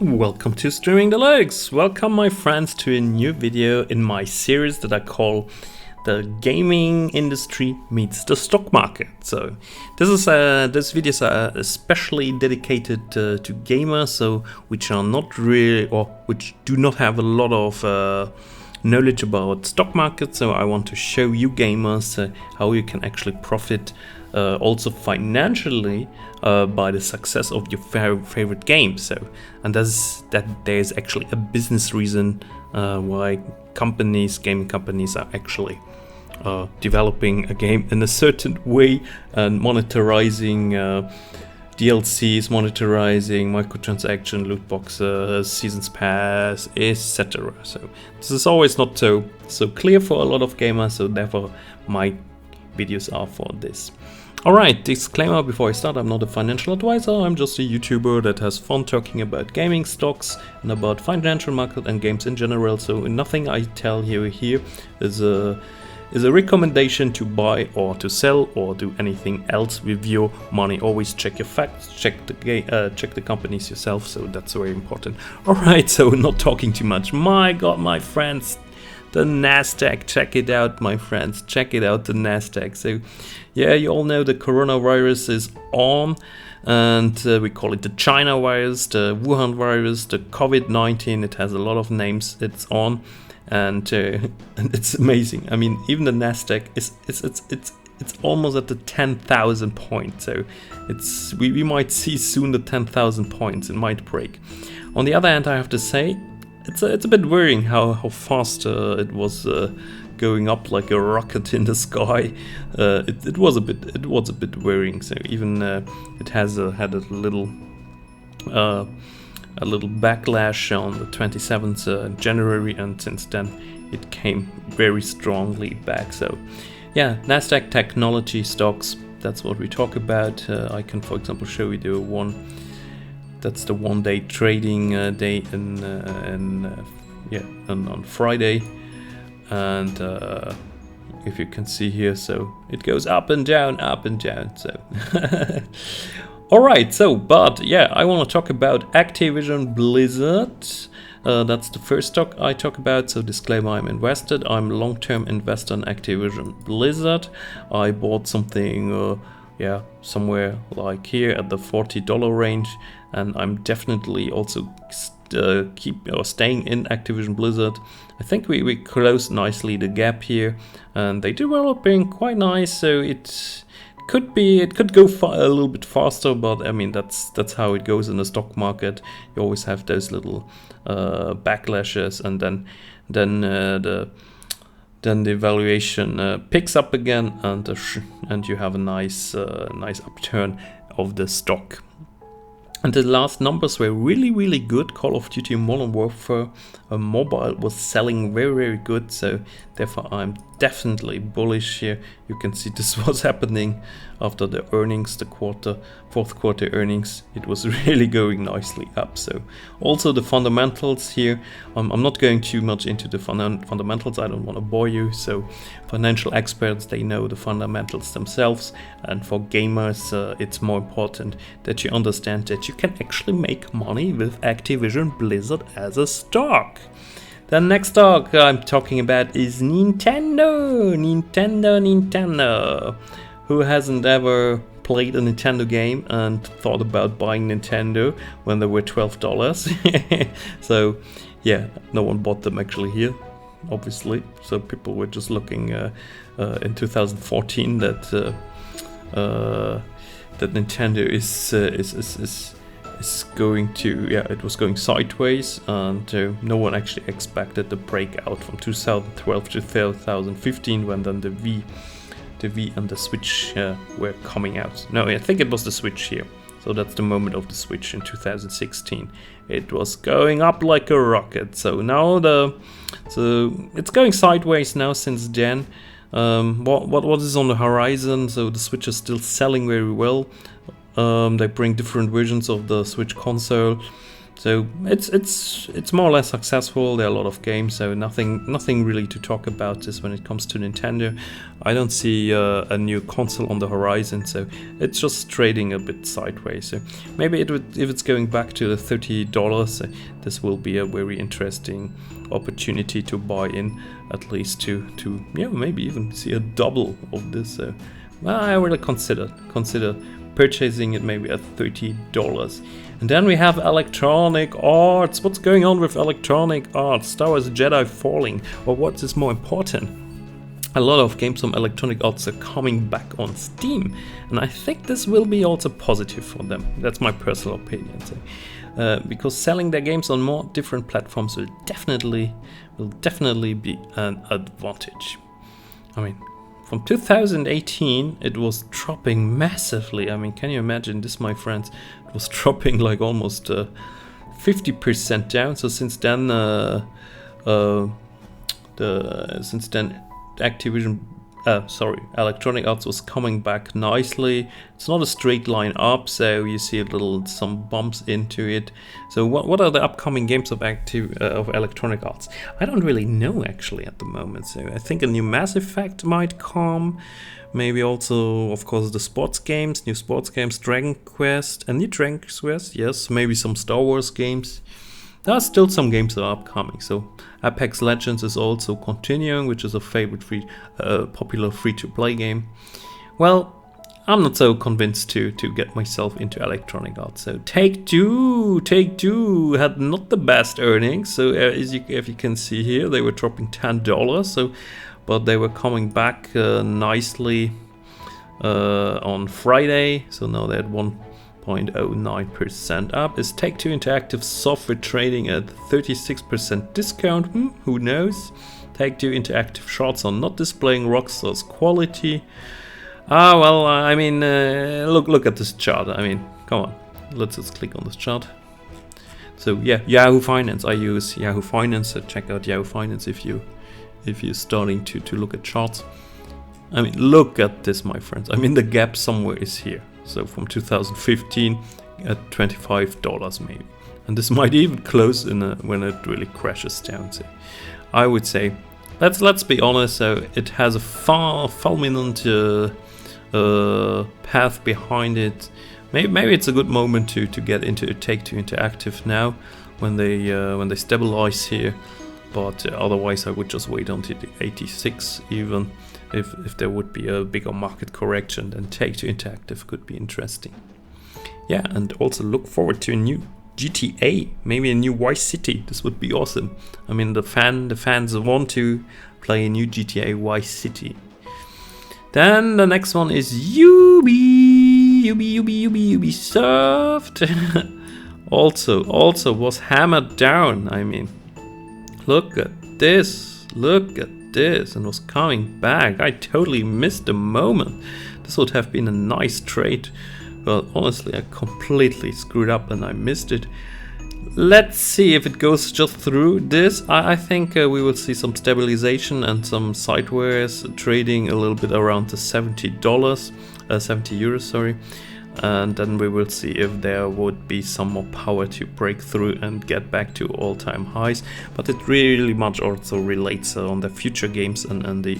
Welcome to Streaming the Legs. Welcome my friends to a new video in my series that I call The Gaming Industry Meets the Stock Market. So this videos are especially dedicated to gamers, so which are not really or which do not have a lot of knowledge about stock market. So I want to show you gamers how you can actually profit also financially by the success of your favorite game. So, and there's actually a business reason why gaming companies are actually developing a game in a certain way and monetizing DLCs, monetizing microtransaction, loot boxes, seasons pass, etc. So this is always not so clear for a lot of gamers, so therefore my videos are for this. Alright, disclaimer before I start, I'm not a financial advisor, I'm just a YouTuber that has fun talking about gaming stocks and about financial market and games in general, so nothing I tell you here is a recommendation to buy or to sell or do anything else with your money. Always check your facts, check the companies yourself, so that's very important. Alright, so not talking too much. My god, my friends, the Nasdaq, check it out my friends, check it out, the Nasdaq. So yeah, you all know the coronavirus is on, and we call it the China virus, the Wuhan virus, the COVID-19, it has a lot of names, it's on, and it's amazing. I mean, even the Nasdaq it's almost at the 10,000 point, so we might see soon the 10,000 points, it might break. On the other hand, I have to say, it's a bit worrying how fast it was going up like a rocket in the sky. It was a bit worrying. So even it has had a little backlash on the 27th January, and since then it came very strongly back. So yeah, Nasdaq technology stocks. That's what we talk about. I can, for example, show you the one. That's the one-day trading day on Friday, and if you can see here, so it goes up and down, so alright, so but yeah, I want to talk about Activision Blizzard. That's the first stock I talk about, so disclaimer, I'm invested, I'm a long-term investor in Activision Blizzard. I bought something somewhere like here at the $40 range, and I'm definitely also staying in Activision Blizzard. I think we closed nicely the gap here, and they developing quite nice, so it could go a little bit faster, but I mean that's how it goes in the stock market. You always have those little backlashes, and then the valuation picks up again, and you have a nice upturn of the stock. And the last numbers were really good. Call of Duty Modern Warfare mobile was selling very good, so therefore I'm definitely bullish here. You can see this was happening after the earnings, the fourth quarter earnings. It was really going nicely up. So also the fundamentals here, I'm not going too much into the fundamentals, I don't want to bore you. So financial experts, they know the fundamentals themselves, and for gamers it's more important that you understand that you can actually make money with Activision Blizzard as a stock. The next stock I'm talking about is Nintendo. Who hasn't ever played a Nintendo game and thought about buying Nintendo when they were $12? So yeah, no one bought them actually here, obviously. So people were just looking in 2014 that Nintendo is going to, it was going sideways, and no one actually expected the breakout from 2012 to 2015 when then the Wii and the Switch were coming out. No, I think it was the Switch here. So that's the moment of the Switch in 2016. It was going up like a rocket. So now it's going sideways now since then. What is on the horizon? So the Switch is still selling very well. They bring different versions of the Switch console. So it's more or less successful. There are a lot of games, so nothing really to talk about this when it comes to Nintendo. I don't see a new console on the horizon, so it's just trading a bit sideways. So maybe if it's going back to the $30, this will be a very interesting opportunity to buy in, at least to maybe even see a double of this. So well, I really consider purchasing it maybe at $30. And then we have Electronic Arts. What's going on with Electronic Arts? Star Wars Jedi Falling, or what is more important? A lot of games from Electronic Arts are coming back on Steam, and I think this will be also positive for them. That's my personal opinion. So, because selling their games on more different platforms will definitely be an advantage. I mean, from 2018, it was dropping massively. I mean, can you imagine this, my friends? It was dropping like almost 50% down. So since then, Electronic Arts was coming back nicely. It's not a straight line up, so you see some bumps into it. So what are the upcoming games of Electronic Arts? I don't really know actually at the moment. So I think a new Mass Effect might come. Maybe also, of course, the new sports games, Dragon Quest, a new Dragon Quest, yes. Maybe some Star Wars games. There are still some games that are upcoming. So Apex Legends is also continuing, which is a favorite popular free-to-play game. Well, I'm not so convinced to get myself into Electronic Arts. So Take-Two had not the best earnings. So if you can see here, they were dropping $10. So, but they were coming back nicely on Friday. So now they're at 1.09% up. Is Take-Two Interactive Software trading at 36% discount? Who knows? Take-Two Interactive Shots are not displaying Rockstar's quality. Well, I mean, look at this chart. I mean, come on, let's just click on this chart. So yeah, Yahoo Finance. I use Yahoo Finance. So check out Yahoo Finance if you're starting to look at charts. I mean, look at this, my friends. I mean, the gap somewhere is here. So from 2015 at $25 maybe, and this might even close when it really crashes down. So I would say, let's be honest. So it has a fulminant path behind it. Maybe it's a good moment to get into Take-Two Interactive now when they stabilize here. But otherwise, I would just wait until the 86 even. If there would be a bigger market correction, then Take-Two Interactive could be interesting. Yeah, and also look forward to a new GTA, maybe a new Vice City. This would be awesome. I mean, the fans want to play a new GTA Vice City. Then the next one is Ubisoft. also was hammered down. I mean, look at this. And was coming back. I totally missed the moment. This would have been a nice trade. Well, honestly, I completely screwed up and I missed it. Let's see if it goes just through this. I think we will see some stabilization and some sideways trading a little bit around the €70, €70, sorry. And then we will see if there would be some more power to break through and get back to all-time highs. But it really much also relates on the future games and the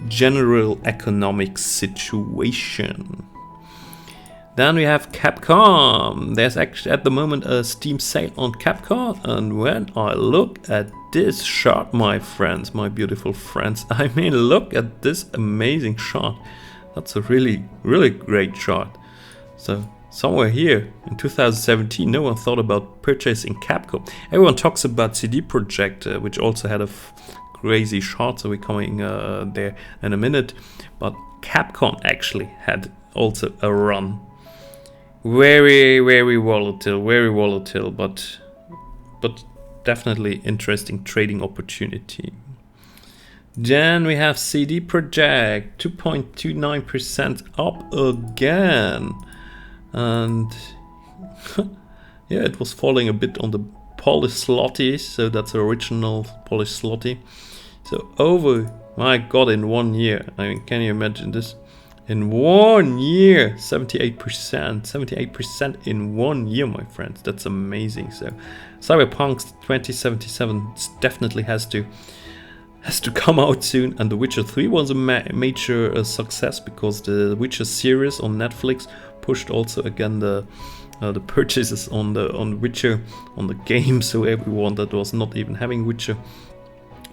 general economic situation. Then we have Capcom. There's actually at the moment a Steam sale on Capcom, and when I look at this chart, my friends, my beautiful friends, I mean, look at this amazing chart. That's a really, really great chart. So somewhere here in 2017, no one thought about purchasing Capcom. Everyone talks about CD Projekt, which also had a crazy chart, so we're coming there in a minute. But Capcom actually had also a run. Very, very volatile, but definitely interesting trading opportunity. Then we have CD Projekt, 2.29% up again. And yeah, it was falling a bit on the Polish zloty, so that's the original Polish zloty. So over, my god, in 1 year, I mean, can you imagine this? In 1 year, 78% in 1 year, my friends. That's amazing. So Cyberpunk 2077 definitely has to come out soon, and The Witcher 3 was a major success because the Witcher series on Netflix pushed also again the purchases on Witcher on the game. So everyone that was not even having Witcher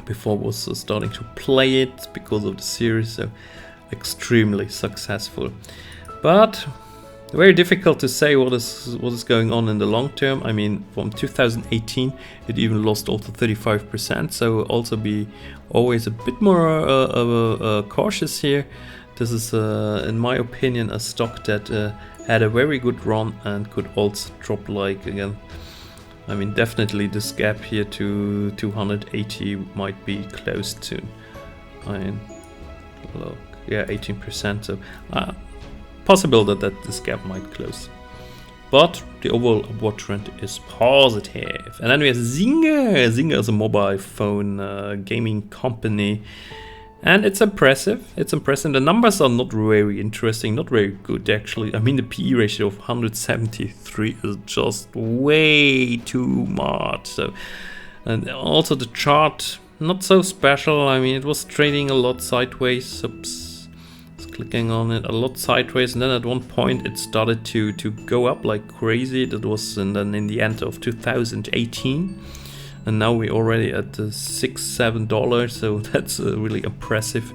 before was starting to play it because of the series. So extremely successful, but very difficult to say what is going on in the long term. I mean, from 2018 it even lost also 35%, so also be always a bit more cautious here. This is in my opinion a stock that had a very good run and could also drop like again. I mean, definitely this gap here to 280 might be closed soon. I mean, look, yeah, 18%, so possible that this gap might close. But the overall upward trend is positive. And then we have Zynga. Zynga is a mobile phone gaming company. And it's impressive. It's impressive. The numbers are not very interesting, not very good actually. I mean, the PE ratio of 173 is just way too much. So, and also the chart, not so special. I mean, it was trading a lot sideways. Oops. Clicking on it a lot sideways, and then at one point it started to go up like crazy. That was then in the end of 2018, and now we're already at $6-7, so that's really impressive.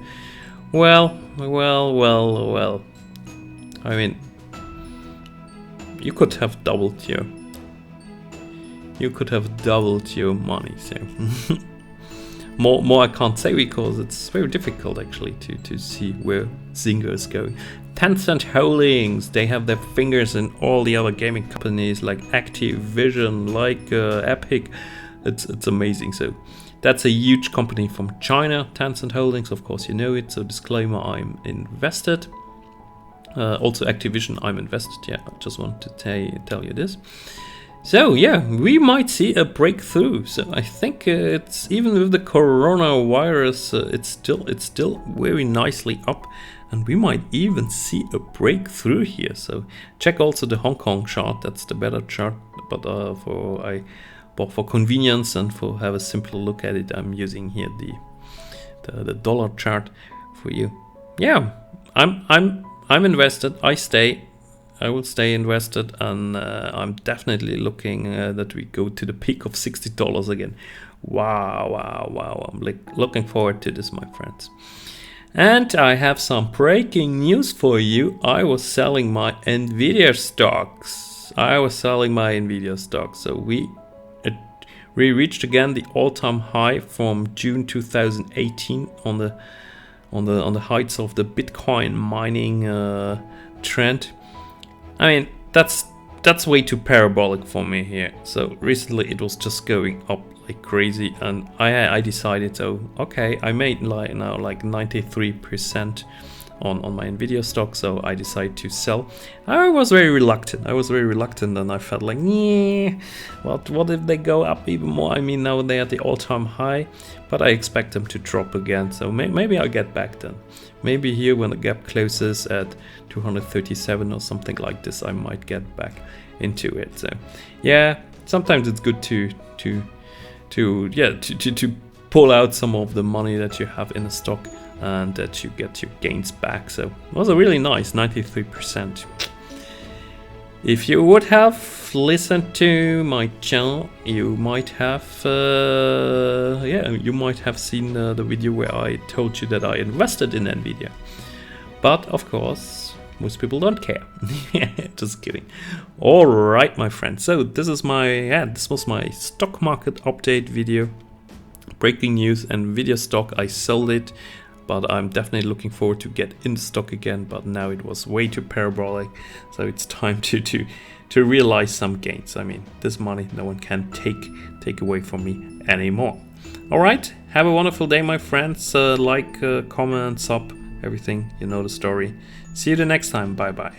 Well. I mean, you could have doubled your money. So more I can't say because it's very difficult actually to see where Zynga is going. Tencent Holdings, they have their fingers in all the other gaming companies like Activision, like Epic. It's amazing. So that's a huge company from China, Tencent Holdings, of course you know it. So disclaimer, I'm invested. Also Activision, I'm invested. Yeah, I just want to tell you this. So yeah, we might see a breakthrough. So I think it's even with the coronavirus, it's still very nicely up, and we might even see a breakthrough here. So check also the Hong Kong chart. That's the better chart. But for convenience and for have a simpler look at it, I'm using here the dollar chart for you. Yeah, I'm invested. I will stay invested, and I'm definitely looking that we go to the peak of $60 again. Wow. I'm looking forward to this, my friends. And I have some breaking news for you. I was selling my Nvidia stocks. So we reached again the all-time high from June 2018 on the heights of the Bitcoin mining trend. I mean, that's way too parabolic for me here. So recently it was just going up like crazy, and I decided, so okay, I made like 93% on my Nvidia stock, so I decided to sell. I was very reluctant, and I felt like, yeah, what if they go up even more? I mean, now they're at the all-time high, but I expect them to drop again, so maybe I'll get back then. Maybe here when the gap closes at 237 or something like this, I might get back into it. So yeah, sometimes it's good to pull out some of the money that you have in a stock and that you get your gains back. So it was a really nice 93%. If you would have listened to my channel, you might have seen the video where I told you that I invested in Nvidia. But of course, most people don't care. Just kidding. All right, my friends. So this was my stock market update video. Breaking news: Nvidia stock. I sold it, but I'm definitely looking forward to get in the stock again. But now it was way too parabolic, so it's time to realize some gains. I mean, this money no one can take away from me anymore. All right, have a wonderful day, my friends. Like, comment, sub, everything. You know the story. See you the next time. Bye bye.